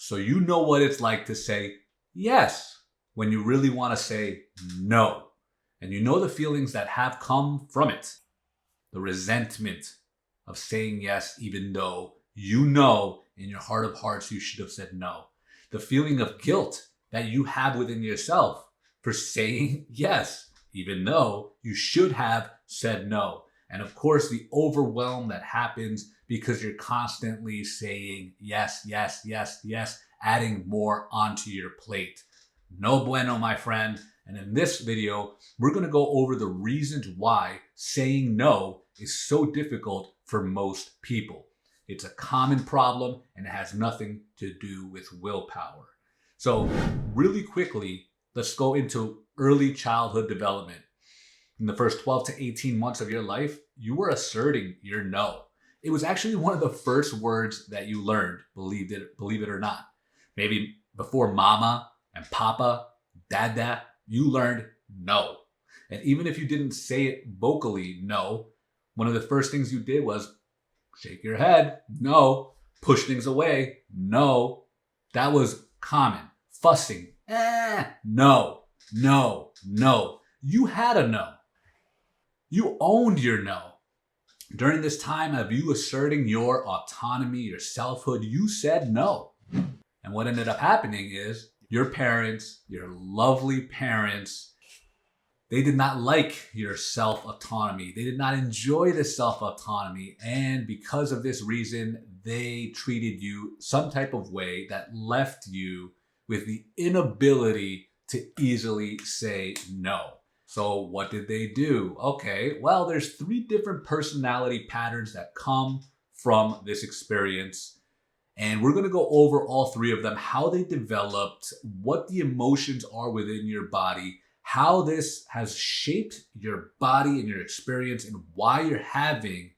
So you know what it's like to say yes when you really want to say no. And you know the feelings that have come from it. The resentment of saying yes even though you know in your heart of hearts you should have said no. The feeling of guilt that you have within yourself for saying yes even though you should have said no. And of course, the overwhelm that happens because you're constantly saying yes, yes, yes, yes, adding more onto your plate. No bueno, my friend. And in this video, we're going to go over the reasons why saying no is so difficult for most people. It's a common problem and it has nothing to do with willpower. So really quickly, let's go into early childhood development. In the first 12 to 18 months of your life, you were asserting your no. It was actually one of the first words that you learned, believe it or not. Maybe before mama and papa, dada, you learned no. And even if you didn't say it vocally, no, one of the first things you did was shake your head, no, push things away, no. That was common. Fussing, no, no, no. You had a no. You owned your no. During this time of you asserting your autonomy, your selfhood, you said no. And what ended up happening is your parents, your lovely parents, they did not like your self-autonomy. They did not enjoy the self-autonomy. And because of this reason, they treated you some type of way that left you with the inability to easily say no. So what did they do? Okay, well, there's 3 different personality patterns that come from this experience. And we're going to go over all 3 of them, how they developed, what the emotions are within your body, how this has shaped your body and your experience, and why you're having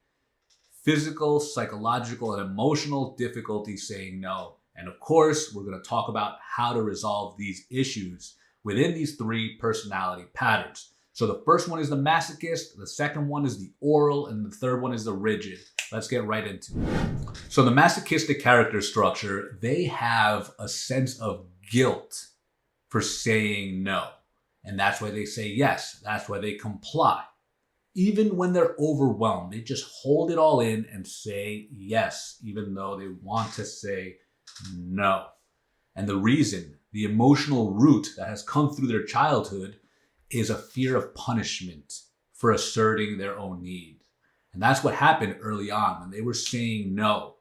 physical, psychological, and emotional difficulty saying no. And of course, we're going to talk about how to resolve these issues within these 3 personality patterns. So the first one is the masochist, the second one is the oral, and the third one is the rigid. Let's get right into it. So the masochistic character structure, they have a sense of guilt for saying no. And that's why they say yes. That's why they comply. Even when they're overwhelmed, they just hold it all in and say yes, even though they want to say no. And the reason, the emotional root that has come through their childhood is a fear of punishment for asserting their own needs. And that's what happened early on when they were saying no.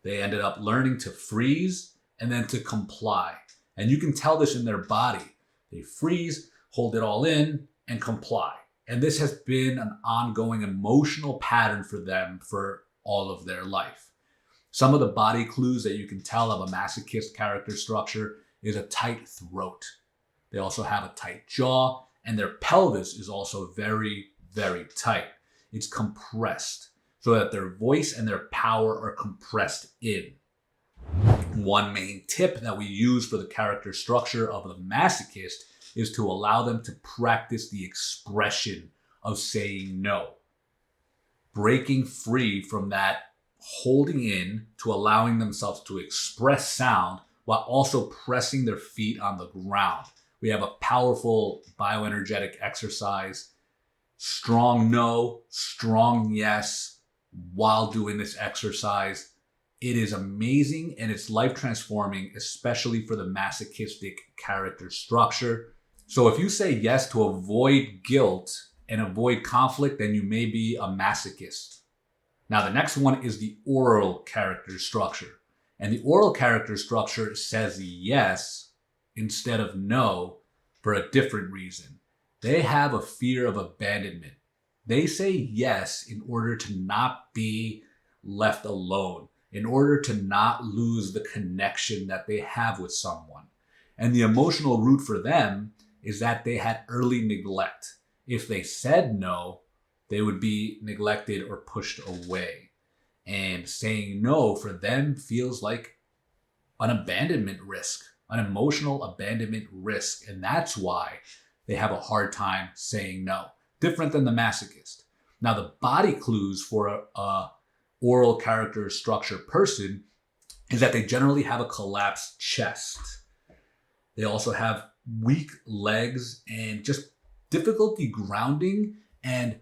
They ended up learning to freeze and then to comply. And you can tell this in their body. They freeze, hold it all in, and comply. And this has been an ongoing emotional pattern for them for all of their life. Some of the body clues that you can tell of a masochist character structure is a tight throat. They also have a tight jaw, and their pelvis is also very, very tight. It's compressed so that their voice and their power are compressed in. One main tip that we use for the character structure of the masochist is to allow them to practice the expression of saying no. Breaking free from that holding in to allowing themselves to express sound while also pressing their feet on the ground. We have a powerful bioenergetic exercise. Strong no, strong yes while doing this exercise. It is amazing and it's life transforming, especially for the masochistic character structure. So if you say yes to avoid guilt and avoid conflict, then you may be a masochist. Now, the next one is the oral character structure. And the oral character structure says yes instead of no for a different reason. They have a fear of abandonment. They say yes in order to not be left alone, in order to not lose the connection that they have with someone. And the emotional root for them is that they had early neglect. If they said no, they would be neglected or pushed away. And saying no for them feels like an abandonment risk, an emotional abandonment risk. And that's why they have a hard time saying no. Different than the masochist. Now, the body clues for a oral character structure person is that they generally have a collapsed chest. They also have weak legs and just difficulty grounding and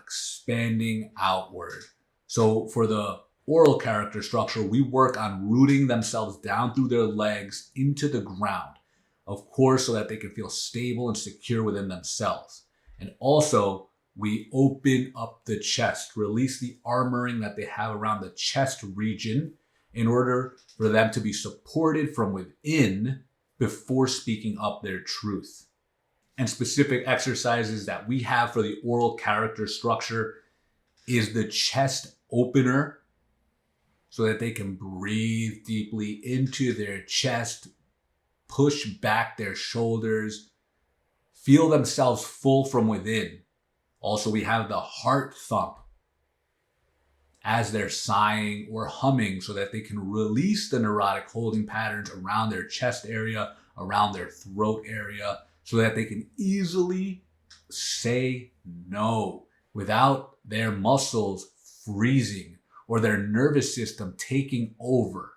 expanding outward. So for the oral character structure, we work on rooting themselves down through their legs into the ground, of course, so that they can feel stable and secure within themselves. And also, we open up the chest, release the armoring that they have around the chest region in order for them to be supported from within before speaking up their truth. And specific exercises that we have for the oral character structure is the chest opener, so that they can breathe deeply into their chest, push back their shoulders, feel themselves full from within. Also, we have the heart thump as they're sighing or humming, so that they can release the neurotic holding patterns around their chest area, around their throat area, so that they can easily say no without their muscles freezing or their nervous system taking over.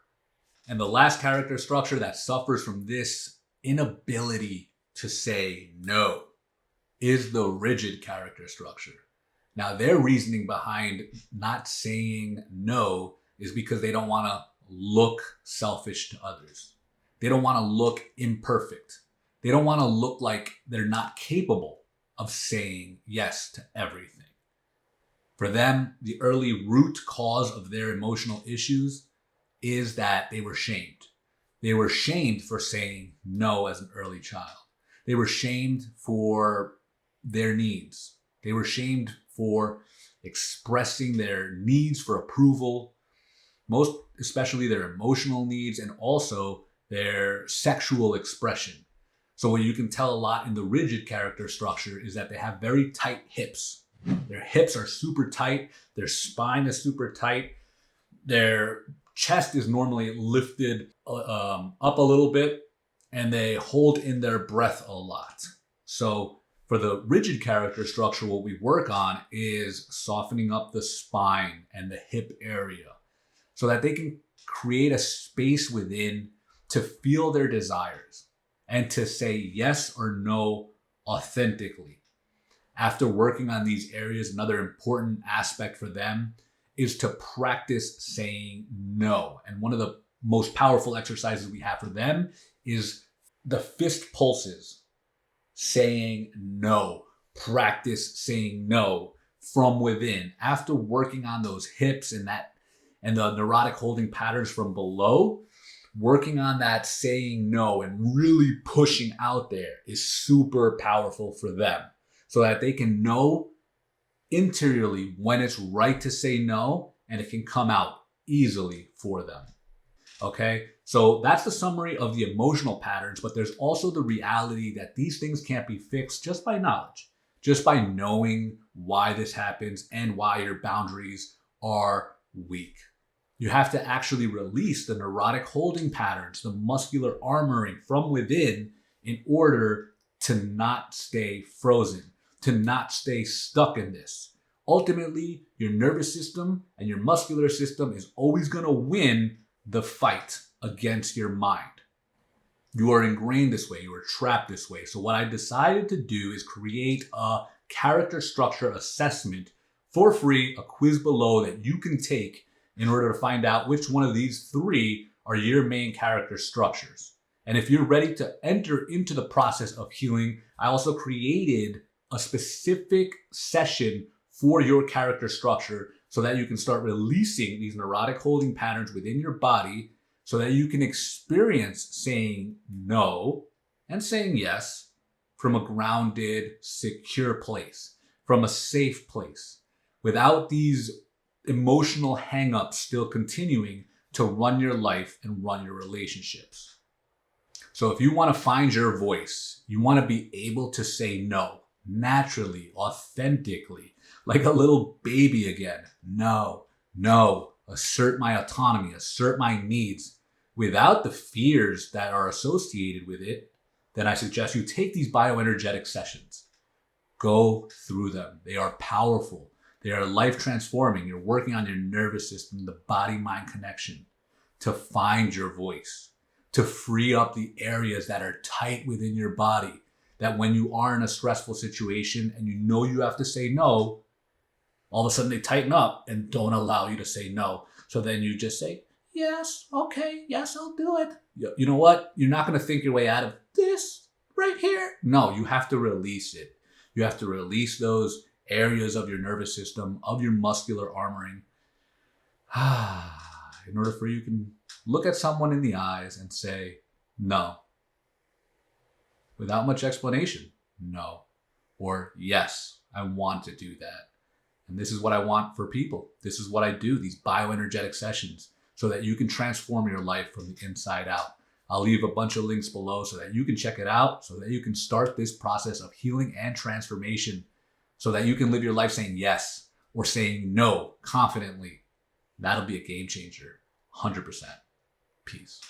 And the last character structure that suffers from this inability to say no is the rigid character structure. Now, their reasoning behind not saying no is because they don't want to look selfish to others. They don't want to look imperfect. They don't want to look like they're not capable of saying yes to everything. For them, the early root cause of their emotional issues is that they were shamed. They were shamed for saying no as an early child. They were shamed for their needs. They were shamed for expressing their needs for approval, most especially their emotional needs and also their sexual expression. So what you can tell a lot in the rigid character structure is that they have very tight hips. Their hips are super tight. Their spine is super tight. Their chest is normally lifted up a little bit, and they hold in their breath a lot. So for the rigid character structure, what we work on is softening up the spine and the hip area so that they can create a space within to feel their desires and to say yes or no authentically. After working on these areas, another important aspect for them is to practice saying no. And one of the most powerful exercises we have for them is the fist pulses, saying no. Practice saying no from within. After working on those hips and the neurotic holding patterns from below, working on that saying no and really pushing out there is super powerful for them, so that they can know interiorly when it's right to say no, and it can come out easily for them. Okay, so that's the summary of the emotional patterns, but there's also the reality that these things can't be fixed just by knowledge, just by knowing why this happens and why your boundaries are weak. You have to actually release the neurotic holding patterns, the muscular armoring from within in order to not stay frozen, to not stay stuck in this. Ultimately, your nervous system and your muscular system is always going to win the fight against your mind. You are ingrained this way. You are trapped this way. So what I decided to do is create a character structure assessment for free, a quiz below that you can take in order to find out which one of these three are your main character structures. And if you're ready to enter into the process of healing, I also created a specific session for your character structure so that you can start releasing these neurotic holding patterns within your body so that you can experience saying no and saying yes from a grounded, secure place, from a safe place, without these emotional hang-ups still continuing to run your life and run your relationships. So if you want to find your voice, you want to be able to say no naturally, authentically, like a little baby again. No, no, assert my autonomy, assert my needs without the fears that are associated with it, then I suggest you take these bioenergetic sessions. Go through them. They are powerful. They are life transforming. You're working on your nervous system, the body-mind connection, to find your voice, to free up the areas that are tight within your body, that when you are in a stressful situation and you know you have to say no, all of a sudden they tighten up and don't allow you to say no. So then you just say, yes, okay, yes, I'll do it. You know what? You're not going to think your way out of this right here. No, you have to release it. You have to release those areas of your nervous system, of your muscular armoring, in order for you can look at someone in the eyes and say, no. Without much explanation, no. Or yes, I want to do that. And this is what I want for people. This is what I do, these bioenergetic sessions, so that you can transform your life from the inside out. I'll leave a bunch of links below so that you can check it out, so that you can start this process of healing and transformation, so that you can live your life saying yes or saying no confidently. That'll be a game changer, 100%. Peace.